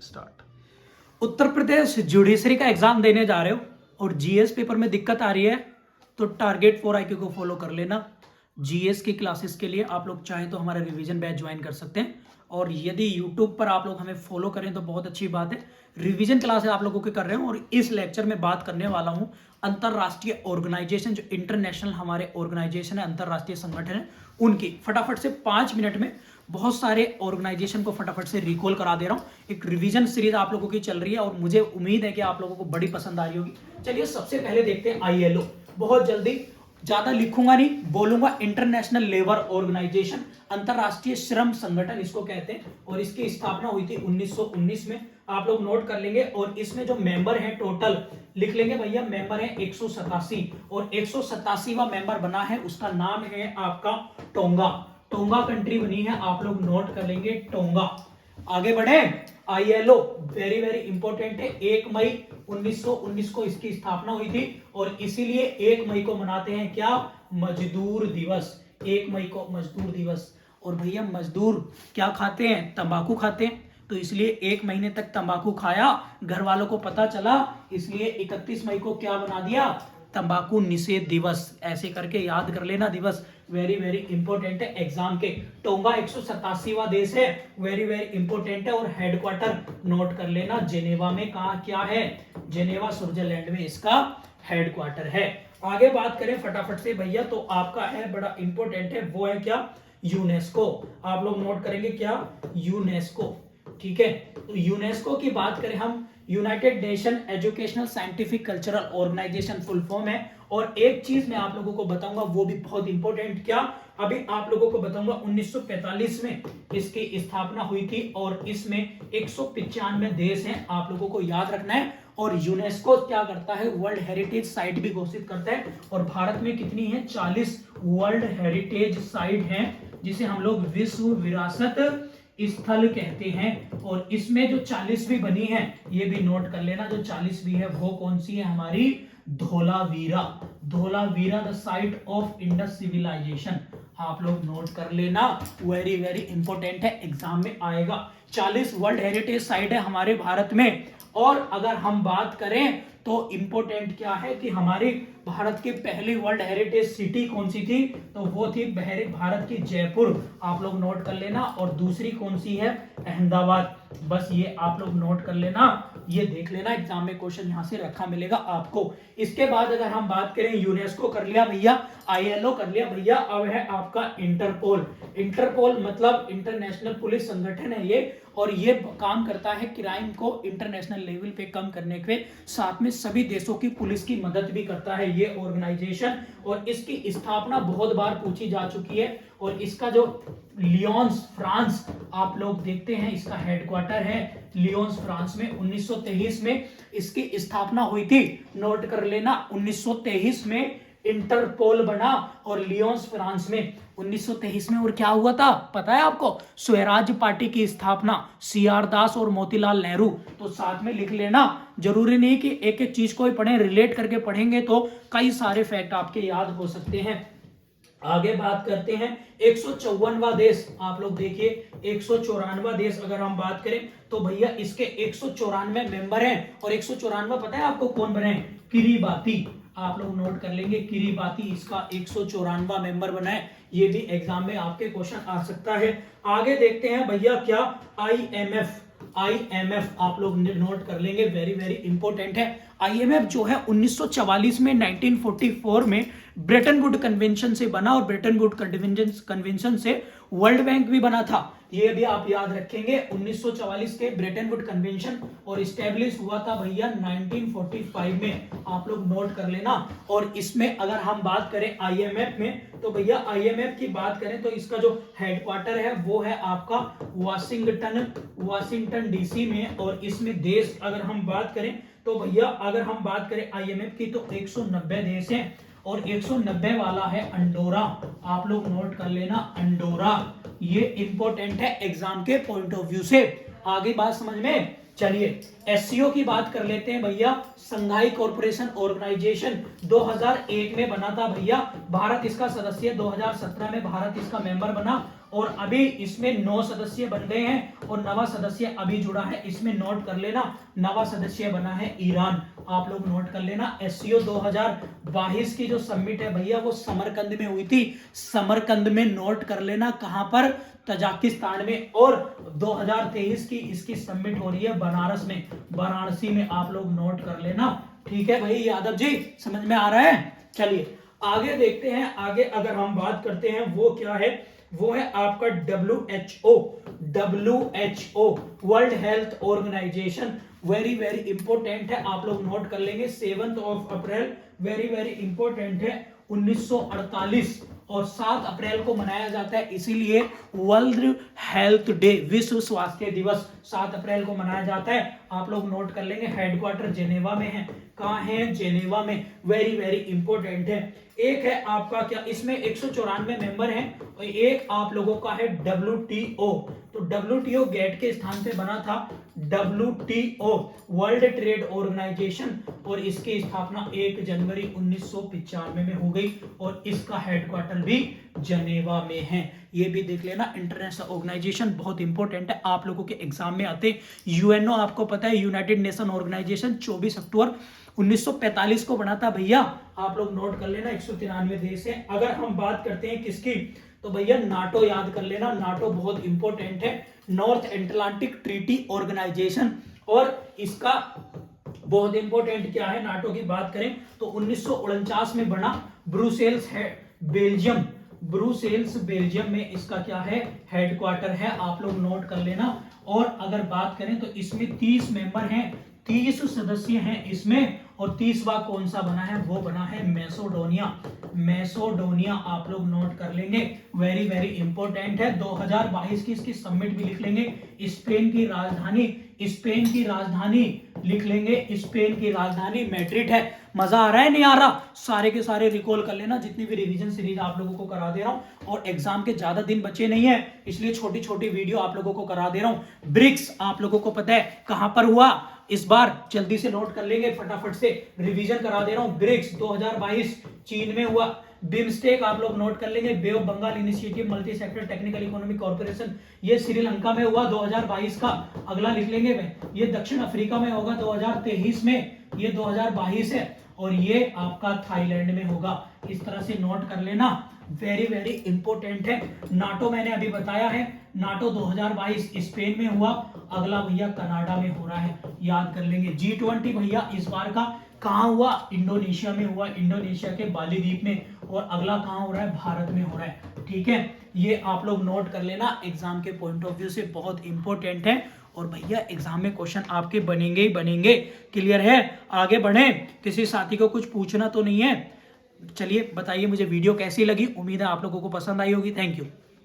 Start. Uttar Pradesh judiciary का exam देने जा रहे हो और जीएस पेपर में दिक्कत आ रही है तो टारगेट 4IQ को फॉलो कर लेना। जीएस की क्लासेस के लिए आप लोग चाहें तो हमारा रिवीजन बैच ज्वाइन कर सकते हैं, और यदि यूट्यूब पर आप लोग हमें फॉलो करें तो बहुत अच्छी बात है। रिवीजन क्लासेस आप लोगों के कर रहे हो और इस लेक्चर में बात करने वाला हूं अंतरराष्ट्रीय ऑर्गेनाइजेशन, जो इंटरनेशनल हमारे ऑर्गेनाइजेशन है, अंतरराष्ट्रीय संगठन है, उनकी फटाफट से 5 मिनट में बहुत सारे ऑर्गेनाइजेशन को फटाफट से रिकॉल करा दे रहा हूं। एक रिवीजन सीरीज आप लोगों की चल रही है और मुझे उम्मीद है कि आप लोगों को बड़ी पसंद आ रही होगी। चलिए सबसे पहले देखते हैं ILO। बहुत जल्दी, ज्यादा लिखूंगा नहीं, बोलूंगा इंटरनेशनल लेबर ऑर्गेनाइजेशन, अंतरराष्ट्रीय श्रम संगठन इसको कहते हैं, और इसकी स्थापना हुई थी 1919 में। आप लोग नोट कर लेंगे। और इसमें जो मेंबर हैं टोटल लिख लेंगे भैया, मेंबर है 187, और 187वां मेंबर बना है, उसका नाम है आपका टोंगा। टोंगा कंट्री बनी है, आप लोग नोट कर लेंगे टोंगा। आगे बढ़े। ILO वेरी वेरी इंपॉर्टेंट है। 1 मई 1919 को इसकी स्थापना हुई थी और इसीलिए 1 मई को मनाते हैं क्या? मजदूर दिवस। 1 मई को मजदूर दिवस। और भैया मजदूर क्या खाते हैं? तंबाकू खाते हैं, तो इसलिए 1 महीने तक तंबाकू खाया, घर वालों को पता चला, इसलिए 31 मई को क्या बना दिया? तंबाकू निषेध दिवस। ऐसे करके याद कर लेना दिवस, वेरी वेरी इंपॉर्टेंट है एग्जाम के। टोंगा 187वां देश है, वेरी वेरी इंपॉर्टेंट है। और हेडक्वार्टर नोट कर लेना, जेनेवा में। कहा क्या है? जेनेवा स्विट्जरलैंड में इसका हेडक्वार्टर है। आगे बात करें फटाफट से भैया, तो आपका है बड़ा इंपॉर्टेंट है, वो है क्या? यूनेस्को। आप लोग नोट करेंगे क्या? यूनेस्को। ठीक है, तो यूनेस्को की बात करें हम, United Nation Educational Scientific Cultural Organization full form है। और एक चीज मैं आप लोगों को बताऊंगा, वो भी बहुत इंपॉर्टेंट, क्या? अभी आप लोगों को बताऊंगा 1945 में इसकी स्थापना हुई थी और इसमें 195 देश हैं, आप लोगों को याद रखना है। और यूनेस्को क्या करता है? वर्ल्ड हेरिटेज साइट भी घोषित करता है। और भारत में कितनी है? 40 वर्ल्ड हेरिटेज साइट हैं, जिसे हम लोग विश्व विरासत स्थल कहते हैं। और इसमें जो 40वीं बनी है, ये भी नोट कर लेना, जो 40वीं है वो कौन सी है? हमारी Dholavira. Dholavira the site of Indus civilization, आप लोग नोट कर लेना, वेरी वेरी इंपॉर्टेंट है, एग्जाम में आएगा। 40 वर्ल्ड हेरिटेज साइट है हमारे भारत में। और अगर हम बात करें तो इंपॉर्टेंट क्या है कि हमारी भारत की पहली वर्ल्ड हेरिटेज सिटी कौन सी थी? तो वो थी भारत की जयपुर, आप लोग नोट कर लेना। और दूसरी कौन सी है? अहमदाबाद। बस ये आप लोग नोट कर लेना, ये देख लेना, एग्जाम में क्वेश्चन यहां से रखा मिलेगा आपको। इसके बाद अगर हम बात करें, यूनेस्को कर लिया भैया, ILO कर लिया भैया, अब है आपका इंटरपोल। इंटरपोल मतलब इंटरनेशनल पुलिस संगठन है ये, और ये काम करता है क्राइम को इंटरनेशनल लेवल पे कम करने के साथ में सभी देशों की पुलिस की मदद भी करता है ये ऑर्गेनाइजेशन। और इसकी स्थापना बहुत बार पूछी जा चुकी है। और इसका जो लियोन्स फ्रांस, आप लोग देखते हैं, इसका हेडक्वार्टर है लियोन्स फ्रांस में। 1923 में इसकी स्थापना हुई थी, नोट कर लेना, 1923 में इंटरपोल बना और लियोन्स फ्रांस में 1923 में। और क्या हुआ था पता है आपको? स्वराज पार्टी की स्थापना, CR दास और मोतीलाल नेहरू। तो साथ में लिख लेना, जरूरी नहीं कि एक एक चीज को ही पढ़ें, रिलेट करके पढ़ेंगे तो कई सारे फैक्ट आपके याद हो सकते हैं। आगे बात करते हैं 154वां देश, आप लोग देखिए 194वां देश अगर हम बात करें तो भैया इसके 194 मेंबर हैं। और 194 पता है आपको कौन बने? किरीबाती। आप लोग नोट कर लेंगे, किरीबाती इसका 194वां मेंबर बना है। ये भी एग्जाम में आपके क्वेश्चन आ सकता है। आगे देखते हैं भैया क्या? IMF आप लोग नोट कर लेंगे, वेरी वेरी इंपॉर्टेंट है। IMF जो है 1944 में 1944 में ब्रेटन वुड कन्वेंशन से बना, और ब्रेटन वुड कन्वेंशन से वर्ल्ड बैंक भी बना था, ये भी आप याद रखेंगे। 1944 के ब्रेटन वुड कन्वेंशन, और इस्टेब्लिश हुआ था भैया 1945 में, आप लोग नोट कर लेना। और इसमें अगर हम बात करें IMF में, तो भैया IMF की बात करें तो इसका जो हेडक्वार्टर है वो है आपका वाशिंगटन DC में। और इसमें देश अगर हम बात करें तो भैया, अगर हम बात करें IMF की, तो 190 देश हैं, और 190 वाला है अंडोरा, आप लोग नोट कर लेना, अंडोरा। ये इंपॉर्टेंट है एग्जाम के पॉइंट ऑफ व्यू से। आगे बात समझ में? चलिए SCO की बात कर लेते हैं भैया। संघाई कॉर्पोरेशन ऑर्गेनाइजेशन 2001 में बना था भैया, भारत इसका सदस्य, 2017 में भारत इसका मेंबर बना, और अभी इसमें 9 सदस्य बन गए हैं। और नवा सदस्य अभी जुड़ा है, इसमें नोट कर लेना, नवा सदस्य बना है ईरान, आप लोग नोट कर लेना। एससीओ 2022 की जो समिट है भैया वो समरकंद में हुई थी, समरकंद में नोट कर लेना, कहां पर, तजाकिस्तान में। और 2023 की इसकी समिट हो रही है बनारस में, वाराणसी में, आप लोग नोट कर लेना। ठीक है भाई यादव जी, समझ में आ रहा है। चलिए आगे देखते हैं, आगे अगर हम बात करते हैं वो क्या है, वो है आपका WHO World Health Organization, very very important है, आप लोग नोट कर लेंगे। 7 अप्रैल वेरी वेरी इंपॉर्टेंट है, 1948 और 7 अप्रैल को मनाया जाता है, इसीलिए वर्ल्ड हेल्थ डे, विश्व स्वास्थ्य दिवस 7 अप्रैल को मनाया जाता है, आप लोग नोट कर लेंगे। हेडक्वार्टर जेनेवा में है, कहां है, जेनेवा में, वेरी वेरी इंपॉर्टेंट है। एक है आपका क्या, इसमें 194 मेंबर हैं, और एक आप लोगों का है WTO, तो WTO गेट के स्थान पे बना था, WTO वर्ल्ड ट्रेड ऑर्गेनाइजेशन, और इसकी स्थापना 1 जनवरी 1995 में हो गई, और इसका हेडक्वार्टर भी जनेवा में है। ये भी देख लेना, इंटरनेशनल ऑर्गेनाइजेशन बहुत इंपॉर्टेंट है, आप लोगों के एग्जाम में आते। यूएनओ आपको पता है, यूनाइटेड नेशन ऑर्गेनाइजेशन 24 अक्टूबर 1945 को बना था भैया, आप लोग नोट कर लेना। 193 देश है। अगर हम बात करते हैं किसकी, तो भैया नाटो याद कर लेना, नाटो बहुत इंपॉर्टेंट है, नॉर्थ एटलांटिक ट्रीटी ऑर्गेनाइजेशन, और इसका बहुत इंपॉर्टेंट क्या है, नाटो की बात करें तो 1949 में बना, ब्रुसेल्स है बेल्जियम, ब्रुसेल्स बेल्जियम में इसका क्या है, हेडक्वार्टर है, आप लोग नोट कर लेना। और अगर बात करें तो इसमें 30 मेंबर हैं, 30 सदस्य हैं इसमें, और 30वां कौन सा बना है, वो बना है मैसेडोनिया, मैसेडोनिया, आप लोग नोट कर लेंगे, वेरी वेरी इंपॉर्टेंट है। 2022 की इसकी समिट भी लिख लेंगे। स्पेन की राजधानी, स्पेन की राजधानी लिख लेंगे, स्पेन की राजधानी मैड्रिड है। मजा आ रहा है नहीं आ रहा, सारे के सारे रिकॉल कर लेना, जितनी भी रिवीजन सीरीज आप लोगों को करा दे रहा हूं, और एग्जाम के ज्यादा दिन बचे नहीं है, इसलिए छोटी छोटी वीडियो आप लोगों को करा दे रहा हूं। ब्रिक्स आप लोगों को पता है कहां पर हुआ, इस बार जल्दी से नोट कर लेंगे, फटाफट से रिवीजन करा दे रहा हूं। ब्रिक्स 2022 चीन में हुआ। बिम्स्टेक आप लोग नोट कर लेंगे, bay of Bengal initiative multi sector technical economic corporation, ये श्रीलंका में हुआ 2022 का, अगला लिख लेंगे। ये दक्षिण अफ्रीका में होगा 2023 में, ये 2022 है, और ये आपका थाईलैंड में होगा, इस तरह से नोट कर लेना, वेरी वेरी इंपॉर्टेंट है। नाटो मैंने अभी बताया है, नाटो 2022 स्पेन में हुआ, अगला भैया कनाडा में हो रहा है, याद कर लेंगे। G20 भैया इस बार का कहां हुआ, इंडोनेशिया में हुआ, इंडोनेशिया के बाली द्वीप में, और अगला कहां हो रहा है, भारत में हो रहा है। ठीक है, ये आप लोग नोट कर लेना, एग्जाम के पॉइंट ऑफ व्यू से बहुत इंपॉर्टेंट है, और भैया एग्जाम में क्वेश्चन आपके बनेंगे ही बनेंगे। क्लियर है, आगे बढ़े, किसी साथी को कुछ पूछना तो नहीं है। चलिए बताइए मुझे वीडियो कैसी लगी, उम्मीद है आप लोगों को पसंद आई होगी। Thank you.